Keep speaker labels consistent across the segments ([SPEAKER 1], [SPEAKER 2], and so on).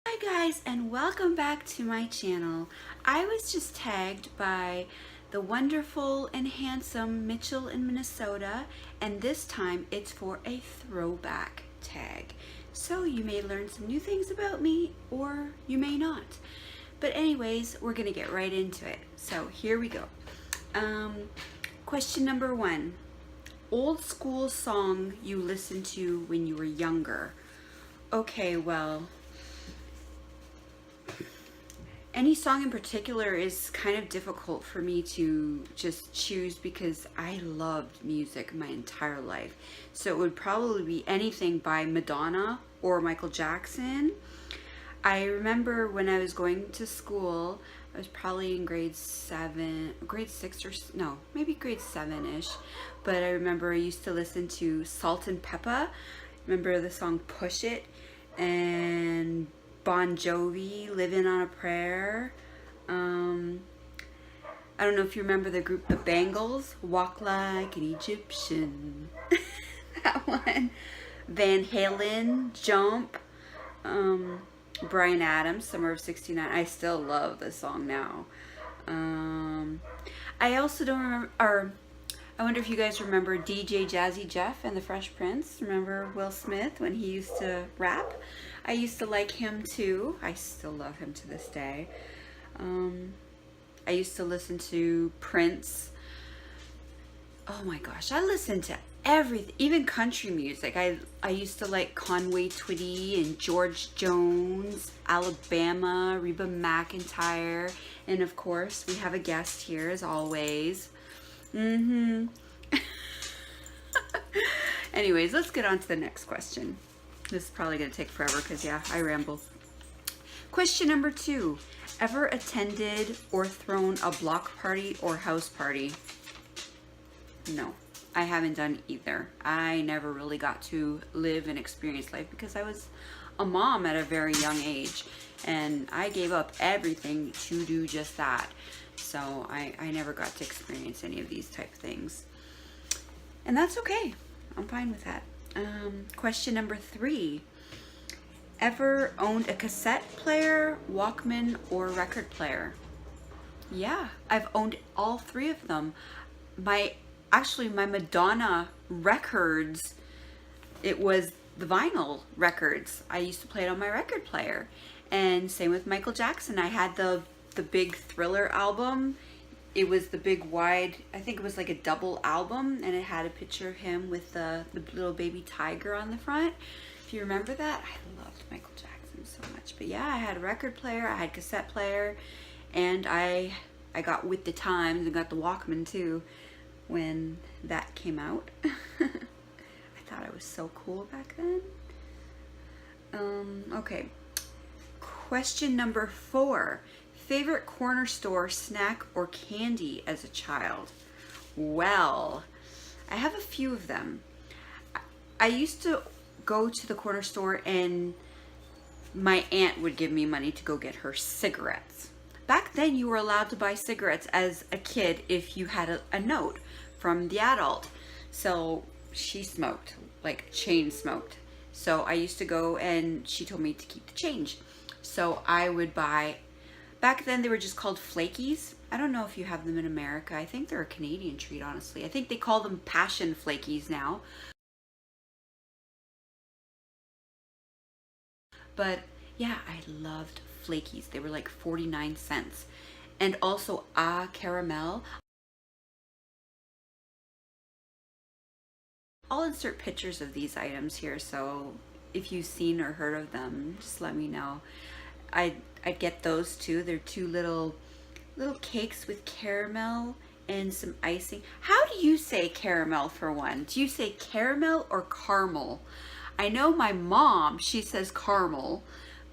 [SPEAKER 1] Hi guys, and welcome back to my channel. I was just tagged by the wonderful and handsome Mitchell in Minnesota, and this time it's for a throwback tag. So you may learn some new things about me, or you may not. But anyways, we're gonna get right into it. So here we go. Question number 1. Old school song you listened to when you were younger. Okay, well, any song in particular is kind of difficult for me to just choose because I loved music my entire life. So it would probably be anything by Madonna or Michael Jackson. I remember when I was going to school, I was probably in grade 6 or no, maybe grade 7-ish. But I remember I used to listen to Salt and Peppa. Remember the song Push It, and Bon Jovi, Living on a Prayer. I don't know if you remember the group The Bangles, Walk Like an Egyptian. That one. Van Halen, Jump. Bryan Adams, Summer of '69. I still love this song now. I also don't remember, or I wonder if you guys remember DJ Jazzy Jeff and the Fresh Prince. Remember Will Smith when he used to rap? I used to like him too. I still love him to this day. I used to listen to Prince. Oh my gosh, I listened to everything, even country music. I used to like Conway Twitty and George Jones, Alabama, Reba McEntire, and of course we have a guest here as always. Anyways, let's get on to the next question. This is probably going to take forever because, yeah, I ramble. Question number 2. Ever attended or thrown a block party or house party? No, I haven't done either. I never really got to live and experience life because I was a mom at a very young age, and I gave up everything to do just that. So I never got to experience any of these type of things. And that's okay. I'm fine with that. Question number 3. Ever owned a cassette player, Walkman, or record player? Yeah, I've owned all 3 of them. Actually, my Madonna records, it was the vinyl records. I used to play it on my record player. And same with Michael Jackson. I had the big Thriller album. It was the big wide, I think it was like a double album, and it had a picture of him with the little baby tiger on the front. If you remember that, I loved Michael Jackson so much. But yeah, I had a record player, I had cassette player, and I got with the times and got the Walkman too when that came out. I thought I was so cool back then. Okay. Question number 4. Favorite corner store snack or candy as a child? Well, I have a few of them. I used to go to the corner store and my aunt would give me money to go get her cigarettes. Back then you were allowed to buy cigarettes as a kid if you had a note from the adult. So she smoked, like chain smoked. So I used to go and she told me to keep the change. So I would buy, back then they were just called Flakies. I don't know if you have them in America. I think they're a Canadian treat, honestly. I think they call them Passion Flakies now. But yeah, I loved Flakies. They were like 49 cents. And also caramel. I'll insert pictures of these items here, so if you've seen or heard of them, just let me know. I'd get those too. They're 2 little cakes with caramel and some icing. How do you say caramel for one? Do you say caramel or caramel? I know my mom, she says caramel,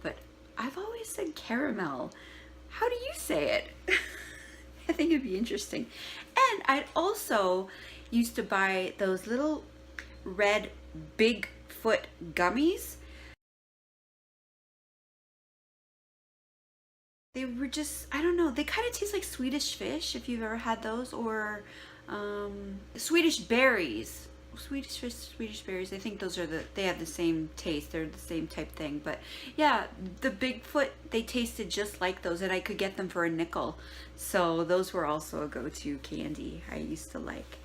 [SPEAKER 1] but I've always said caramel. How do you say it? I think it'd be interesting. And I'd also used to buy those little red Bigfoot gummies. They were just, I don't know, they kind of taste like Swedish fish, if you've ever had those, or Swedish berries. Swedish berries. I think those are they have the same taste. They're the same type thing. But yeah, the Bigfoot, they tasted just like those, and I could get them for a nickel. So those were also a go-to candy I used to like.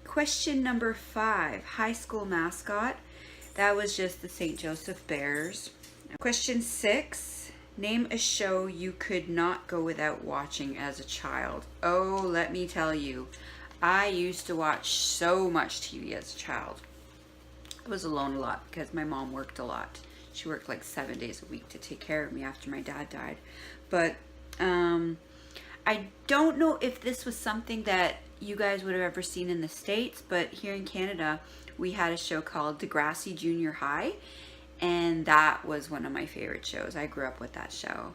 [SPEAKER 1] Question number 5, high school mascot. That was just the St. Joseph Bears. Question 6, name a show you could not go without watching as a child. Oh, let me tell you, I used to watch so much TV as a child. I was alone a lot because my mom worked a lot. She worked like 7 days a week to take care of me after my dad died. But I don't know if this was something that you guys would have ever seen in the States, but here in Canada, we had a show called Degrassi Junior High, and that was one of my favorite shows. I grew up with that show.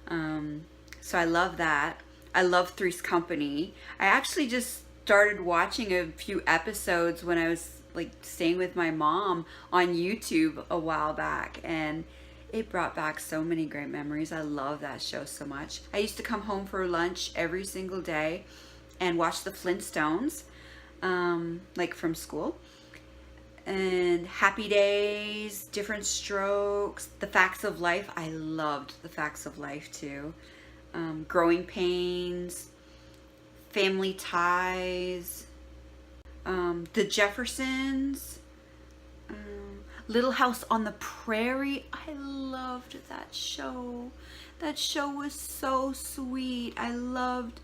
[SPEAKER 1] So I love that. I love Three's Company. I actually just started watching a few episodes when I was like staying with my mom on YouTube a while back, and it brought back so many great memories. I love that show so much. I used to come home for lunch every single day and watch the Flintstones, like from school. And Happy Days, Different Strokes, The Facts of Life. I loved The Facts of Life too. Growing Pains, Family Ties, The Jeffersons, Little House on the Prairie. I loved that show. That show was so sweet. I loved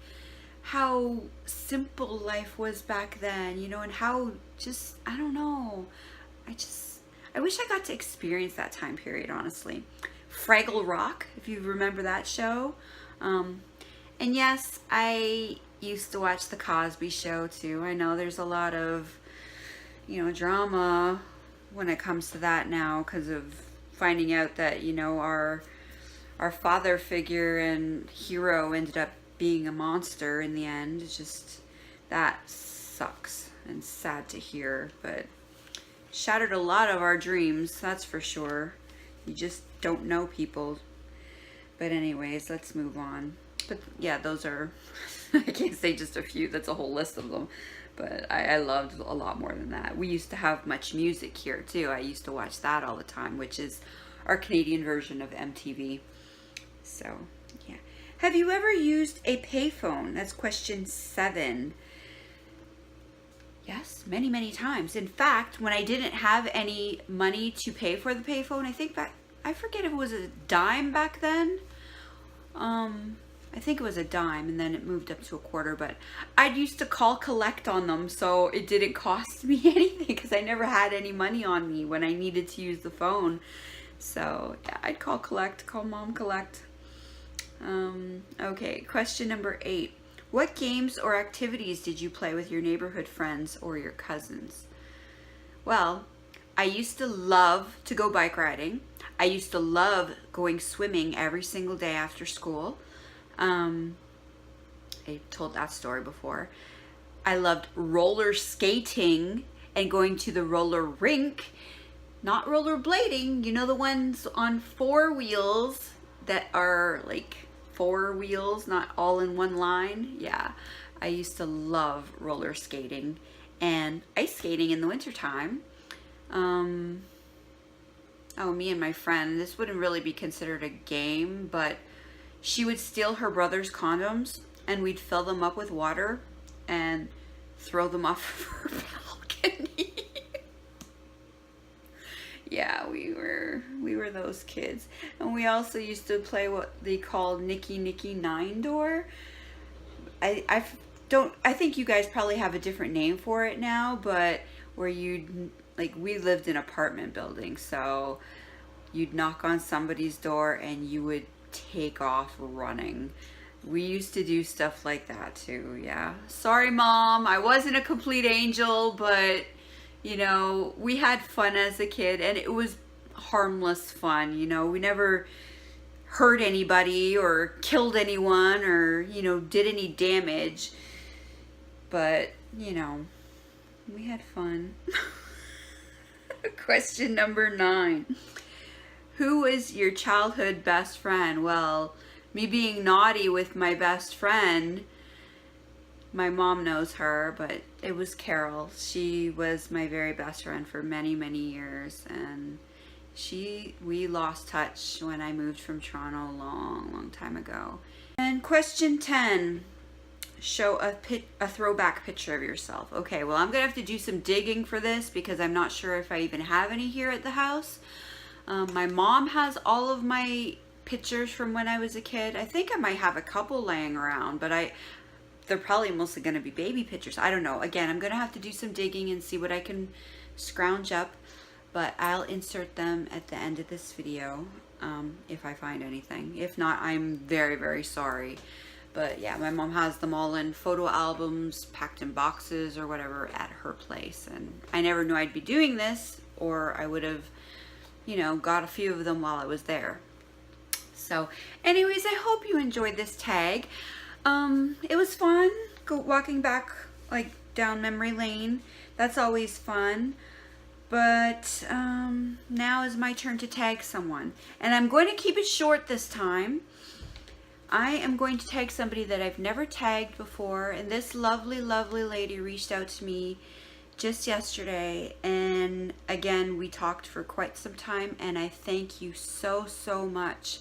[SPEAKER 1] how simple life was back then, you know, and how just, I don't know, I wish I got to experience that time period, honestly. Fraggle Rock, if you remember that show. And yes, I used to watch The Cosby Show too. I know there's a lot of, you know, drama when it comes to that now because of finding out that, you know, our father figure and hero ended up being a monster in the end. It's just, that sucks and sad to hear, but shattered a lot of our dreams, that's for sure. You just don't know people. But anyways, let's move on. But yeah, those are, I can't say just a few, that's a whole list of them. But I loved a lot more than that. We used to have Much Music here too. I used to watch that all the time, which is our Canadian version of MTV. So yeah. Have you ever used a payphone? That's question 7. Yes, many, many times. In fact, when I didn't have any money to pay for the payphone, I forget if it was a dime back then. I think it was a dime, and then it moved up to a quarter, but I'd used to call collect on them, so it didn't cost me anything because I never had any money on me when I needed to use the phone. So yeah, I'd call collect, call mom collect. Okay, question number 8. What games or activities did you play with your neighborhood friends or your cousins? Well, I used to love to go bike riding. I used to love going swimming every single day after school. I told that story before. I loved roller skating and going to the roller rink. Not roller blading, you know, the ones on 4 wheels that are like 4 wheels, not all in one line. Yeah, I used to love roller skating and ice skating in the wintertime. Oh, me and my friend, this wouldn't really be considered a game, but she would steal her brother's condoms and we'd fill them up with water and throw them off her balcony. Yeah, we were those kids. And we also used to play what they call Nicky Nicky 9-door. I think you guys probably have a different name for it now, but where you'd, like, we lived in apartment buildings, so you'd knock on somebody's door and you would take off running. We used to do stuff like that too, yeah. Sorry, Mom, I wasn't a complete angel, but you know, we had fun as a kid and it was harmless fun, you know. We never hurt anybody or killed anyone or, you know, did any damage, but, you know, we had fun. Question number 9. Who is your childhood best friend? Well, me being naughty with my best friend, My mom knows her, but it was Carol. She was my very best friend for many, many years, and we lost touch when I moved from Toronto a long time ago. And question 10, show a throwback picture of yourself. Okay, well, I'm gonna have to do some digging for this because I'm not sure if I even have any here at the house. My mom has all of my pictures from when I was a kid. I think I might have a couple laying around, but they're probably mostly going to be baby pictures. I don't know. Again, I'm going to have to do some digging and see what I can scrounge up, but I'll insert them at the end of this video if I find anything. If not, I'm very, very sorry. But yeah, my mom has them all in photo albums, packed in boxes or whatever at her place. And I never knew I'd be doing this, or I would have, you know, got a few of them while I was there. So anyways, I hope you enjoyed this tag. It was fun walking back like down memory lane. That's always fun. But now is my turn to tag someone. And I'm going to keep it short this time. I am going to tag somebody that I've never tagged before. And this lovely, lovely lady reached out to me just yesterday. And again, we talked for quite some time. And I thank you so, so much.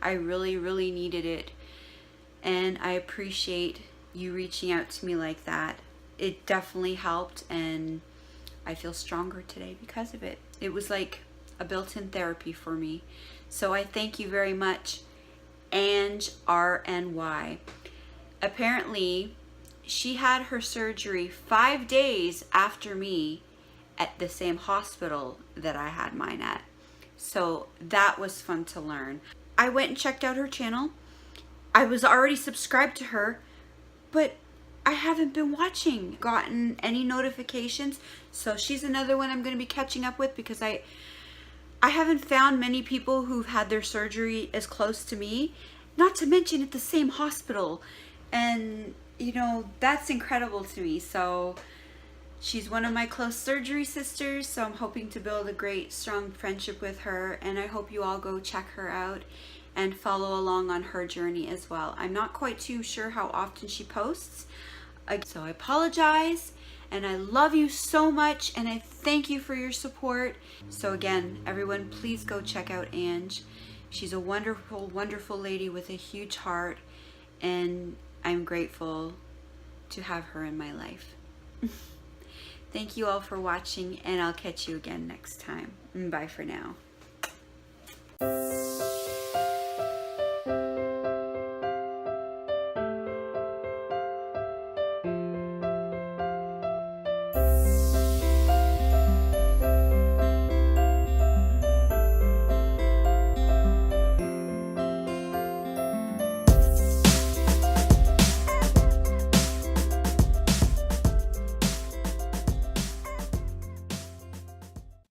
[SPEAKER 1] I really, really needed it. And I appreciate you reaching out to me like that. It definitely helped, and I feel stronger today because of it. It was like a built-in therapy for me. So I thank you very much, Ange RNY. Apparently, she had her surgery 5 days after me at the same hospital that I had mine at. So that was fun to learn. I went and checked out her channel. I was already subscribed to her, but I haven't been gotten any notifications. So she's another one I'm going to be catching up with because I haven't found many people who've had their surgery as close to me, not to mention at the same hospital. And, you know, that's incredible to me. So she's one of my close surgery sisters, so I'm hoping to build a great, strong friendship with her, and I hope you all go check her out and follow along on her journey as well. I'm not quite too sure how often she posts, so I apologize, and I love you so much, and I thank you for your support. So again, everyone, please go check out Ange. She's a wonderful, wonderful lady with a huge heart, and I'm grateful to have her in my life. Thank you all for watching, and I'll catch you again next time. Bye for now.